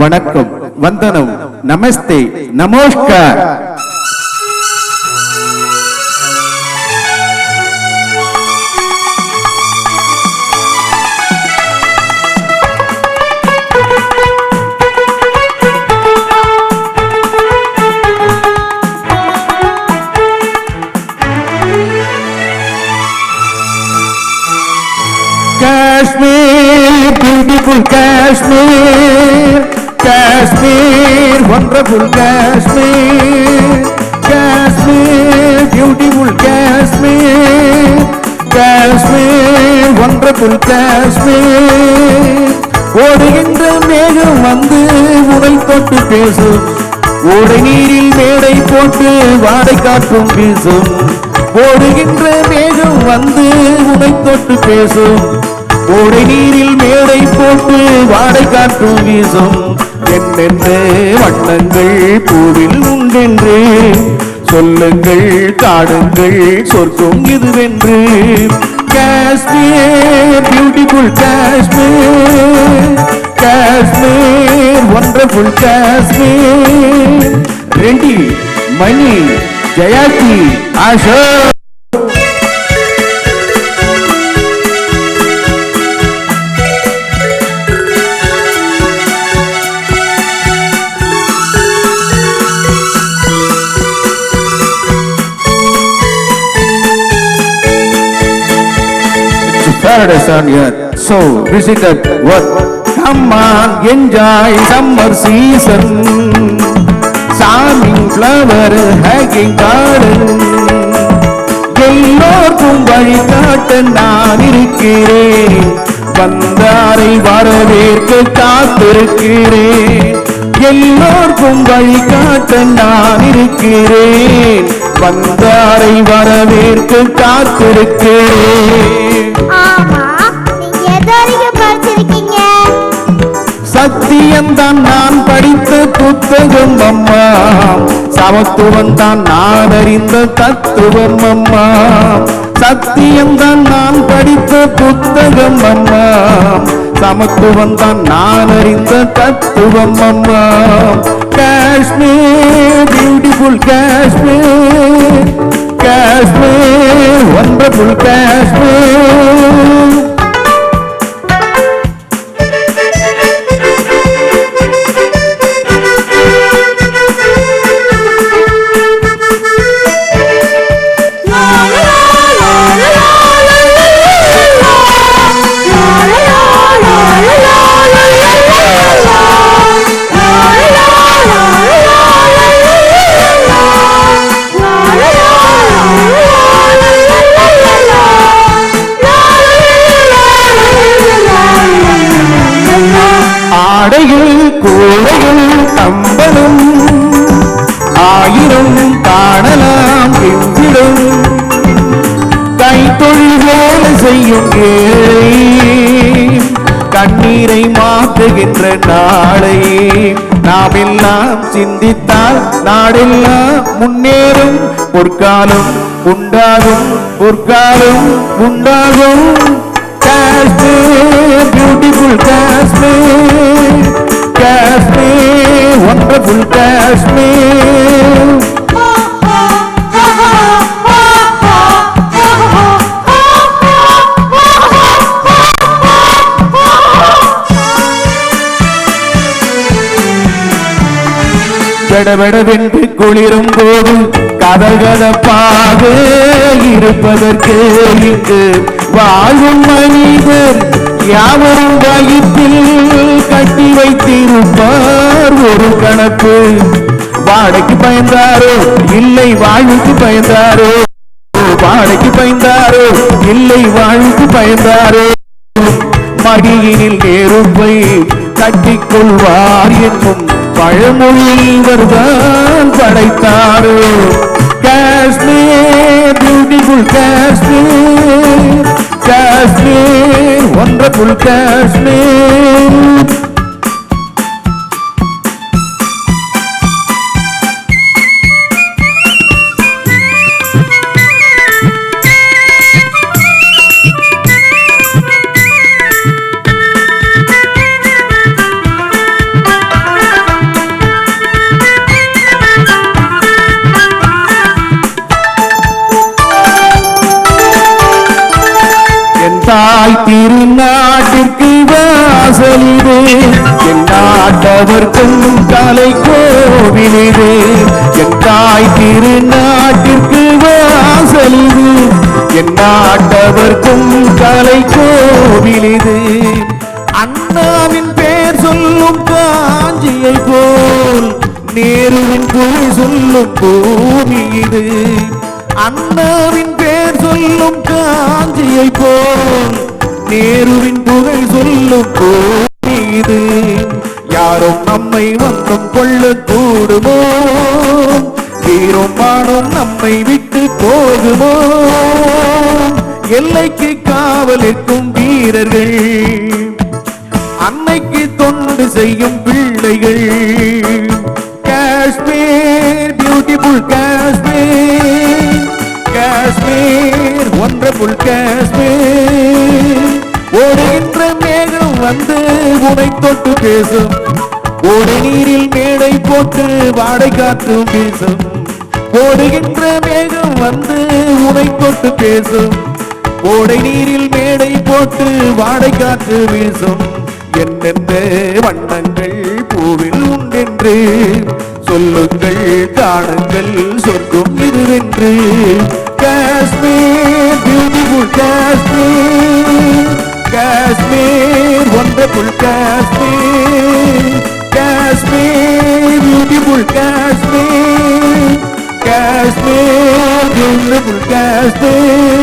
வணக்கம், வந்தனம், நமஸ்தே, நமஸ்கார். Kashmir, beautiful Kashmir, Kashmir, wonderful Kashmir, Kashmir, beautiful Kashmir, Kashmir, wonderful Kashmir. ஓடுகின்ற மேகம் வந்து உனை தொட்டு பேசும், ஓடை நீரில் மேடை போட்டு வாடை காற்றும் வீசும். ஓடுகின்ற மேகம் வந்து உனை தொட்டு பேசும், ஓடை நீரில் மேடை போட்டு வாடை காற்றும் வீசும். என்னென்ன வண்ணங்கள் பூவில் உண்டென்று சொல்லுங்கள், காடுங்கள் சொர்க்கம் இதுவென்று. Kashmir, beautiful Kashmir, Kashmir, wonderful Kashmir. ரெண்டி, மணி, ஜெயாத்தி, ஆஷா. Paradise on earth, so visit that what? Come on, enjoy summer season, charming flower, hanging garden. எல்லோருக்கும் வழிகாட்ட நான் இருக்கிறேன், வந்தாரை வரவேற்க காத்திருக்கிறேன். எல்லோருக்கும் வழிகாட்ட நான் இருக்கிறேன், வந்தாரை வரவேற்க காத்திருக்கிறேன். சத்தியம் தான் நான் படித்த புத்தகம் அம்மா, சமத்துவம் தான் நான் அறிந்த தத்துவம் அம்மா. சத்தியம் தான் நான் படித்த புத்தகம் அம்மா, சமத்துவம் தான் நான் அறிந்த தத்துவம் அம்மா. Kashmir, beautiful Kashmir, Kashmir, wonderful Kashmir. ஆடைகள், கோடைகள், கம்பளம் ஆயிரம் காணலாம் எங்கிடும். கைத்தொழில் வேலை செய்யும் ஏழை, கண்ணீரை மாற்றுகின்ற நாளை நாம் எல்லாம் சிந்தித்தால் நாடெல்லாம் முன்னேறும். பொற்காலம் உண்டாகும், பொற்காலம் உண்டாகும். Kashmir, beautiful Kashmir, Kashmir, wonderful Kashmir. வெடவெடவென்று குளிரும் போது கதகதப்பாக இருப்பதற்கு இங்கு வாழும் மனிதர் யாவரும் வயிற்றில் கட்டி வைத்திருப்பார் ஒரு கணக்கு. வாடகைக்கு பயந்தாரோ இல்லை வாழ்வுக்கு பயந்தாரோ, வாடகைக்கு பயந்தாரோ இல்லை வாழ்வுக்கு பயந்தாரோ. மடியினில் நெருப்பை கட்டிக்கொள்வார் என்னும் பழமொழி இவர்தான் படைத்தாரோ. Kashmir, beautiful Kashmir, Kashmir, wonderful Kashmir. திருநாட்டிற்கு வாசலிது, என் நாட்டவர்க்கும் கலை கோவிலிது. என் தாய் திருநாட்டிற்கு வாசலிது, என் நாட்டவர்க்கும் கலை கோவிலிது. அண்ணாவின் பேர் சொல்லும் காஞ்சியை போல் நேருவின் புகழ் சொல்லும் பூமி இது. அண்ணாவின் பேர் சொல்லும் காஞ்சியை போல் நேருவின் புகழ் சொல்லும் பூமி இது. யாரும் நம்மை வந்தும் கொள்ள கூடுமோ, வீரும் மானும் நம்மை விட்டு போகுமோ. எல்லைக்கு காவலிருக்கும் வீரர்கள், அன்னைக்கு தொண்டு செய்யும் பிள்ளைகள். Kashmir beautiful Kashmir, Kashmir wonderful Kashmir. ஓடுகின்ற மேகம் வந்து உனை தொட்டு பேசும், ஓடு நீரில் மேடை போட்டு வாடை காற்று வீசும். ஓடுகின்ற மேகம் வந்து உனை தொட்டு பேசும், ஓடை நீரில் மேடை போட்டு வாடை காற்று வீசும். என்னென்ன வண்ணங்கள் பூவில் உண்டென்று சொல்லுங்கள், காணுங்கள், சொர்க்கம் இதுவென்று. Kashmir beautiful Kashmir, Kashmir wonderful Kashmir, Kashmir beautiful Kashmir, Kashmir wonderful Kashmir.